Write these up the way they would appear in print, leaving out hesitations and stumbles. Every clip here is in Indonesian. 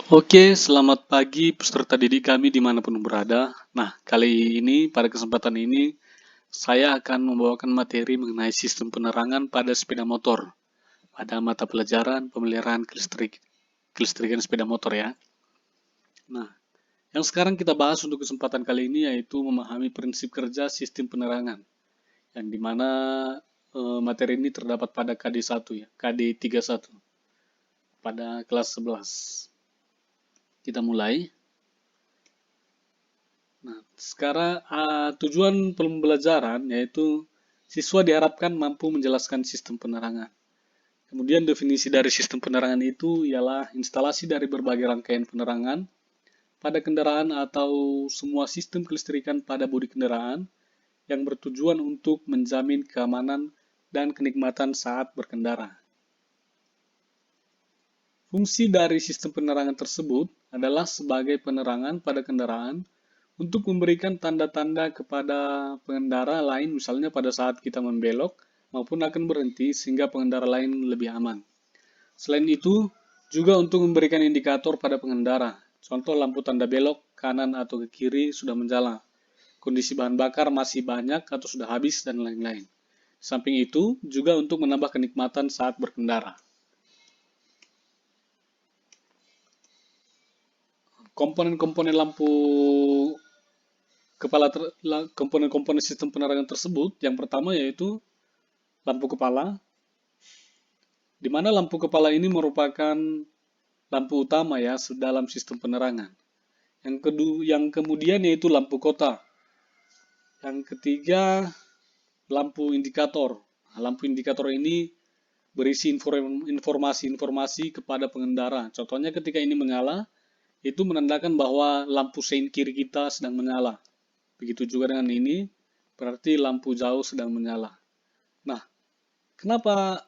Oke, selamat pagi peserta didik kami dimanapun berada. Nah, kali ini, pada kesempatan ini, saya akan membawakan materi mengenai sistem penerangan pada sepeda motor, pada mata pelajaran pemeliharaan kelistrikan sepeda motor ya. Nah, yang sekarang kita bahas untuk kesempatan kali ini yaitu memahami prinsip kerja sistem penerangan, yang dimana materi ini terdapat pada KD1 ya, KD31, pada kelas 11. Kita mulai. Nah, sekarang tujuan pembelajaran yaitu siswa diharapkan mampu menjelaskan sistem penerangan. Kemudian definisi dari sistem penerangan itu ialah instalasi dari berbagai rangkaian penerangan pada kendaraan atau semua sistem kelistrikan pada bodi kendaraan yang bertujuan untuk menjamin keamanan dan kenikmatan saat berkendara. Fungsi dari sistem penerangan tersebut adalah sebagai penerangan pada kendaraan untuk memberikan tanda-tanda kepada pengendara lain, misalnya pada saat kita membelok maupun akan berhenti sehingga pengendara lain lebih aman. Selain itu, juga untuk memberikan indikator pada pengendara, contoh lampu tanda belok kanan atau ke kiri sudah menyala, kondisi bahan bakar masih banyak atau sudah habis, dan lain-lain. Samping itu, juga untuk menambah kenikmatan saat berkendara. Komponen-komponen komponen-komponen sistem penerangan tersebut, yang pertama yaitu lampu kepala, di mana lampu kepala ini merupakan lampu utama ya dalam sistem penerangan. Yang kemudian yaitu lampu kota. Yang ketiga, lampu indikator. Nah, lampu indikator ini berisi informasi-informasi kepada pengendara. Contohnya ketika ini menyala, itu menandakan bahwa lampu sein kiri kita sedang menyala. Begitu juga dengan ini, berarti lampu jauh sedang menyala. Nah, kenapa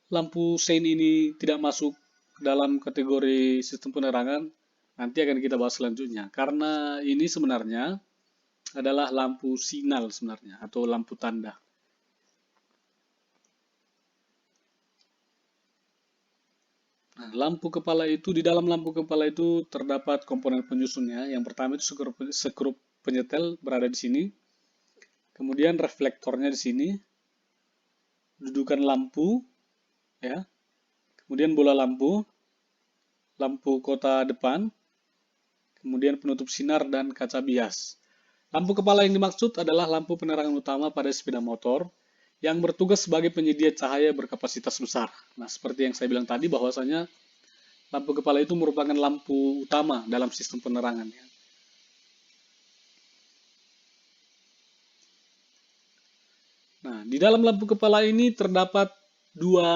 lampu sein ini tidak masuk dalam kategori sistem penerangan? Nanti akan kita bahas selanjutnya. Karena ini sebenarnya adalah lampu sinyal sebenarnya, atau lampu tanda. Nah, di dalam lampu kepala itu terdapat komponen penyusunnya. Yang pertama itu skrup penyetel berada di sini. Kemudian reflektornya di sini. Dudukan lampu, ya. Kemudian bola lampu, lampu kota depan, kemudian penutup sinar dan kaca bias. Lampu kepala yang dimaksud adalah lampu penerangan utama pada sepeda motor yang bertugas sebagai penyedia cahaya berkapasitas besar. Nah, seperti yang saya bilang tadi bahwasanya lampu kepala itu merupakan lampu utama dalam sistem penerangan. Nah, di dalam lampu kepala ini terdapat dua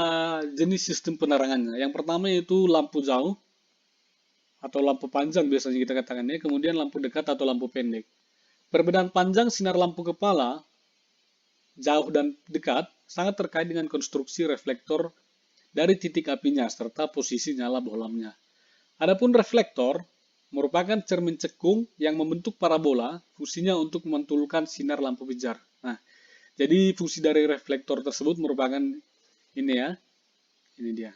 jenis sistem penerangannya. Yang pertama yaitu lampu jauh atau lampu panjang biasanya kita katakannya, kemudian lampu dekat atau lampu pendek. Perbedaan panjang sinar lampu kepala, jauh dan dekat, sangat terkait dengan konstruksi reflektor dari titik apinya serta posisi nyala bohlamnya. Adapun reflektor merupakan cermin cekung yang membentuk parabola, fungsinya untuk memantulkan sinar lampu pijar. Nah, jadi fungsi dari reflektor tersebut merupakan ini ya, ini dia.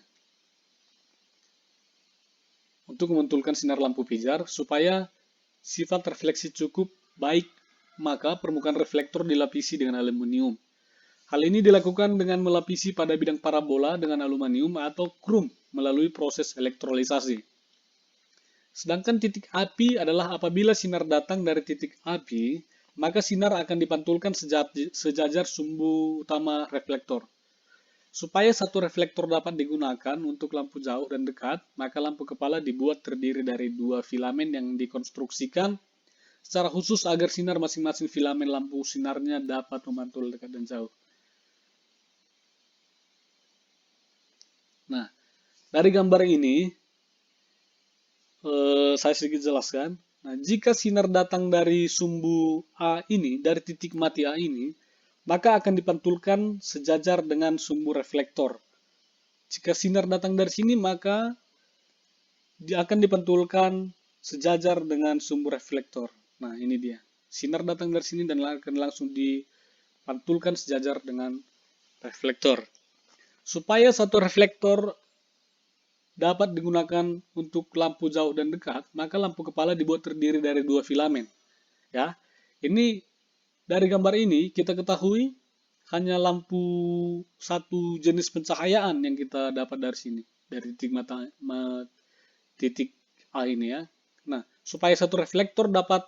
Untuk memantulkan sinar lampu pijar supaya sifat refleksi cukup baik, maka permukaan reflektor dilapisi dengan aluminium. Hal ini dilakukan dengan melapisi pada bidang parabola dengan aluminium atau krom melalui proses elektrolisasi. Sedangkan titik api adalah apabila sinar datang dari titik api, maka sinar akan dipantulkan sejajar sumbu utama reflektor. Supaya satu reflektor dapat digunakan untuk lampu jauh dan dekat, maka lampu kepala dibuat terdiri dari dua filamen yang dikonstruksikan secara khusus agar sinar masing-masing filamen lampu sinarnya dapat memantul dekat dan jauh. Nah, dari gambar ini, saya sedikit jelaskan. Nah, jika sinar datang dari sumbu A ini, dari titik mati A ini, maka akan dipantulkan sejajar dengan sumbu reflektor. Jika sinar datang dari sini, maka dia akan dipantulkan sejajar dengan sumbu reflektor. Nah, ini dia. Sinar datang dari sini dan akan langsung dipantulkan sejajar dengan reflektor. Supaya satu reflektor dapat digunakan untuk lampu jauh dan dekat, maka lampu kepala dibuat terdiri dari dua filamen. Ya, ini dari gambar ini kita ketahui hanya lampu satu jenis pencahayaan yang kita dapat dari sini, dari titik A ini ya. Nah, supaya satu reflektor dapat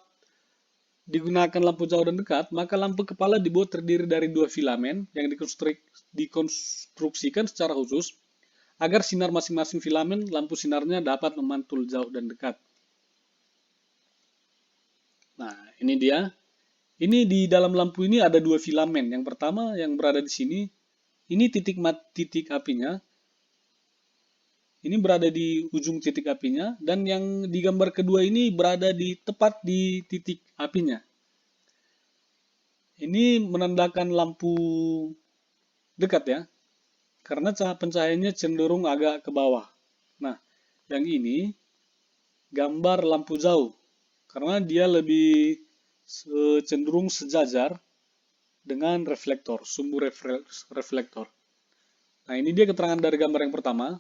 digunakan lampu jauh dan dekat, maka lampu kepala dibuat terdiri dari dua filamen yang dikonstruksikan secara khusus agar sinar masing-masing filamen lampu sinarnya dapat memantul jauh dan dekat. Nah, ini dia. Ini di dalam lampu ini ada dua filamen. Yang pertama yang berada di sini, ini titik apinya. Ini berada di ujung titik apinya, dan yang di gambar kedua ini berada tepat di titik apinya. Ini menandakan lampu dekat ya, karena pencahayaannya cenderung agak ke bawah. Nah, yang ini gambar lampu jauh, karena dia lebih cenderung sejajar dengan reflektor, sumbu reflektor. Nah, ini dia keterangan dari gambar yang pertama.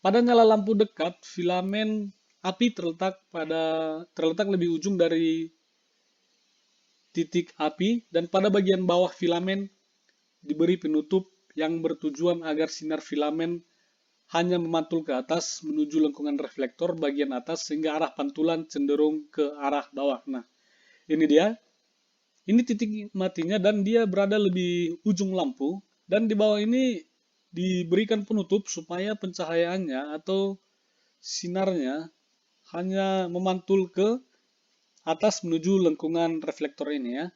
Pada nyala lampu dekat, filamen api terletak lebih ujung dari titik api, dan pada bagian bawah filamen diberi penutup yang bertujuan agar sinar filamen hanya memantul ke atas menuju lengkungan reflektor bagian atas sehingga arah pantulan cenderung ke arah bawah. Nah, ini dia. Ini titik matinya dan dia berada lebih ujung lampu, dan di bawah ini diberikan penutup supaya pencahayaannya atau sinarnya hanya memantul ke atas menuju lengkungan reflektor ini ya.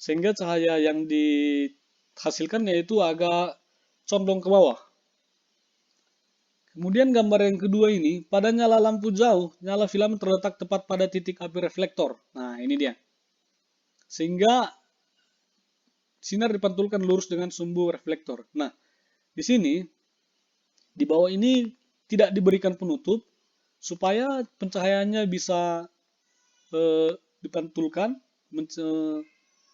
Sehingga cahaya yang dihasilkan yaitu agak condong ke bawah. Kemudian gambar yang kedua ini, pada nyala lampu jauh, nyala filamen terletak tepat pada titik api reflektor. Nah, ini dia. Sehingga sinar dipantulkan lurus dengan sumbu reflektor. Nah, di sini, di bawah ini tidak diberikan penutup supaya pencahayaannya bisa dipantulkan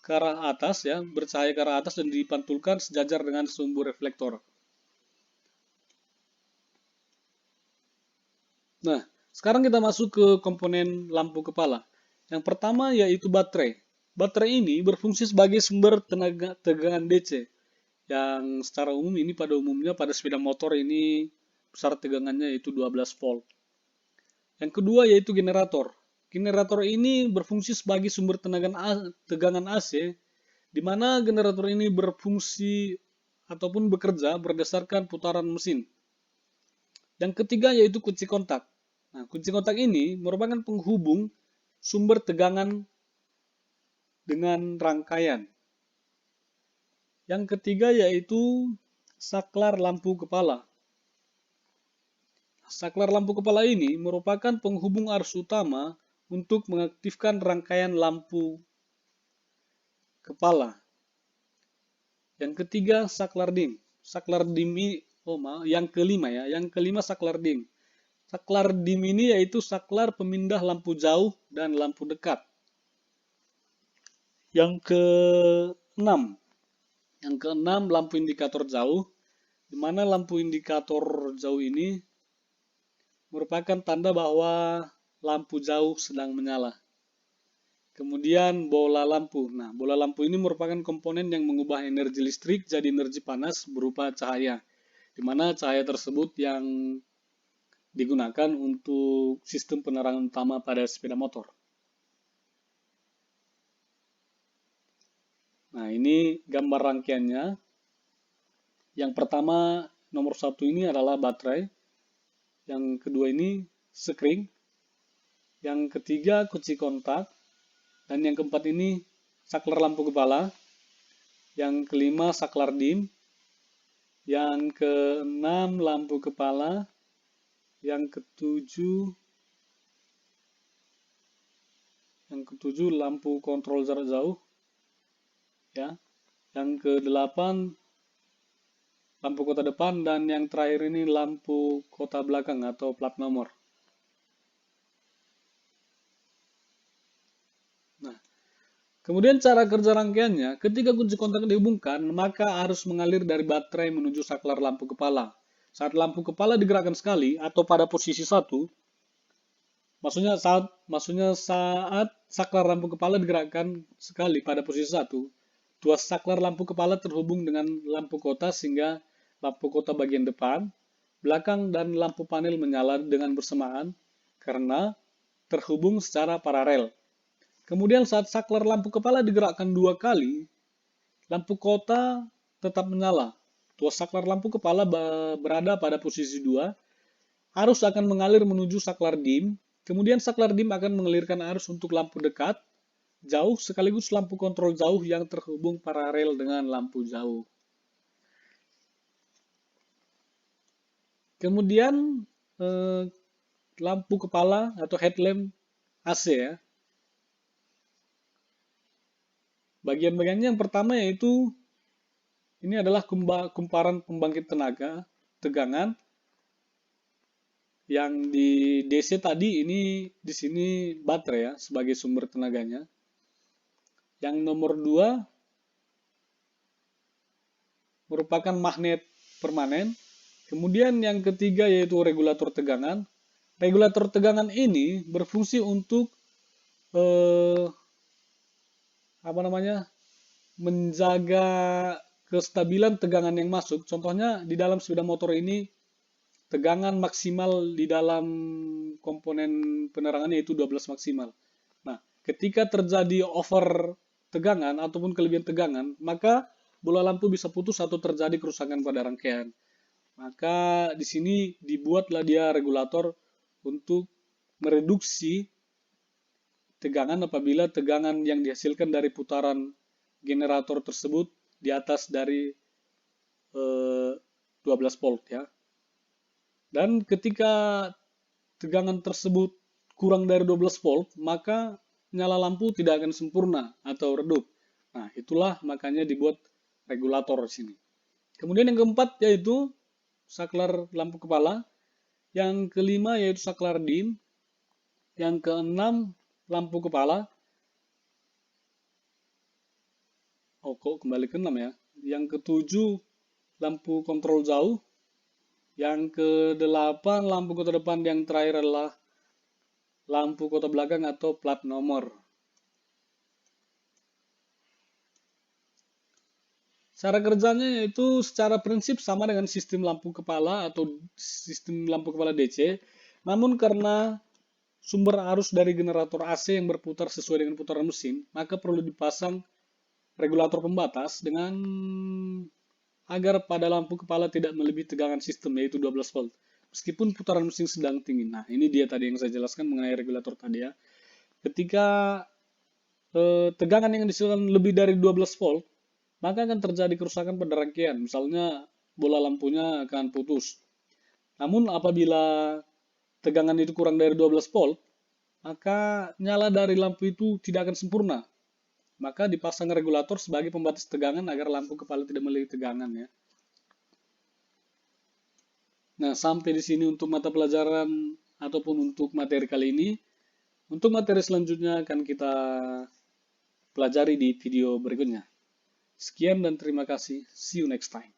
ke arah atas ya, bercahaya ke arah atas dan dipantulkan sejajar dengan sumbu reflektor. Nah, sekarang kita masuk ke komponen lampu kepala. Yang pertama yaitu baterai. Baterai ini berfungsi sebagai sumber tegangan DC. Yang secara umum ini pada umumnya pada sepeda motor ini besar tegangannya yaitu 12 volt. Yang kedua yaitu generator. Generator ini berfungsi sebagai sumber tegangan AC, di mana generator ini berfungsi ataupun bekerja berdasarkan putaran mesin. Yang ketiga yaitu kunci kontak. Nah, kunci kontak ini merupakan penghubung sumber tegangan dengan rangkaian. Yang ketiga yaitu saklar lampu kepala. Saklar lampu kepala ini merupakan penghubung arus utama untuk mengaktifkan rangkaian lampu kepala. Yang ketiga saklar dim. Saklar dim ini, yang kelima ya. Yang kelima saklar dim. Saklar dim ini yaitu saklar pemindah lampu jauh dan lampu dekat. Yang keenam lampu indikator jauh, di mana lampu indikator jauh ini merupakan tanda bahwa lampu jauh sedang menyala. Kemudian bola lampu. Nah, bola lampu ini merupakan komponen yang mengubah energi listrik jadi energi panas berupa cahaya, di mana cahaya tersebut yang digunakan untuk sistem penerangan utama pada sepeda motor. Nah, ini gambar rangkaiannya. Yang pertama, nomor 1 ini adalah baterai. Yang kedua ini sekring. Yang ketiga, kunci kontak. Dan yang keempat ini saklar lampu kepala. Yang kelima, saklar dim. Yang keenam, lampu kepala. Yang ketujuh, lampu kontrol jarak jauh. Ya. Yang ke-8 lampu kota depan, dan yang terakhir ini lampu kota belakang atau plat nomor. Nah, kemudian cara kerja rangkaiannya, ketika kunci kontak dihubungkan, maka arus mengalir dari baterai menuju saklar lampu kepala. Saat lampu kepala digerakkan sekali atau pada posisi satu, maksudnya saat saklar lampu kepala digerakkan sekali pada posisi satu, tuas saklar lampu kepala terhubung dengan lampu kota sehingga lampu kota bagian depan, belakang, dan lampu panel menyala dengan bersamaan karena terhubung secara paralel. Kemudian saat saklar lampu kepala digerakkan 2 kali, lampu kota tetap menyala. Tuas saklar lampu kepala berada pada posisi 2. Arus akan mengalir menuju saklar dim. Kemudian saklar dim akan mengalirkan arus untuk lampu dekat, jauh, sekaligus lampu kontrol jauh yang terhubung paralel dengan lampu jauh. Kemudian lampu kepala atau headlamp AC ya. Bagian-bagiannya yang pertama yaitu ini adalah kumparan pembangkit tegangan. Yang di DC tadi ini di sini baterai ya sebagai sumber tenaganya. Yang nomor 2 merupakan magnet permanen. Kemudian yang ketiga yaitu regulator tegangan. Regulator tegangan ini berfungsi untuk menjaga kestabilan tegangan yang masuk. Contohnya di dalam sepeda motor ini tegangan maksimal di dalam komponen penerangannya itu 12 maksimal. Nah, ketika terjadi over tegangan ataupun kelebihan tegangan, maka bola lampu bisa putus atau terjadi kerusakan pada rangkaian. Maka di sini dibuatlah dia regulator untuk mereduksi tegangan apabila tegangan yang dihasilkan dari putaran generator tersebut di atas dari 12 volt ya. Dan ketika tegangan tersebut kurang dari 12 volt, maka nyala lampu tidak akan sempurna atau redup. Nah, itulah makanya dibuat regulator di sini. Kemudian yang keempat yaitu saklar lampu kepala. Yang kelima yaitu saklar dim. Yang keenam lampu kepala. Oh, kok kembali ke 6 ya. Yang ketujuh lampu kontrol jauh. Yang ke-8 lampu kota depan, yang terakhir adalah lampu kota belakang atau plat nomor. Cara kerjanya yaitu secara prinsip sama dengan sistem lampu kepala atau sistem lampu kepala DC. Namun karena sumber arus dari generator AC yang berputar sesuai dengan putaran mesin, maka perlu dipasang regulator pembatas dengan agar pada lampu kepala tidak melebihi tegangan sistem yaitu 12 volt. Meskipun putaran mesin sedang tinggi. Nah, ini dia tadi yang saya jelaskan mengenai regulator tadi ya. Ketika tegangan yang dihasilkan lebih dari 12 volt, maka akan terjadi kerusakan pada rangkaian. Misalnya bola lampunya akan putus. Namun apabila tegangan itu kurang dari 12 volt, maka nyala dari lampu itu tidak akan sempurna. Maka dipasang regulator sebagai pembatas tegangan agar lampu kepala tidak melebihi tegangan ya. Nah, sampai di sini untuk mata pelajaran ataupun untuk materi kali ini. Untuk materi selanjutnya akan kita pelajari di video berikutnya. Sekian dan terima kasih. See you next time.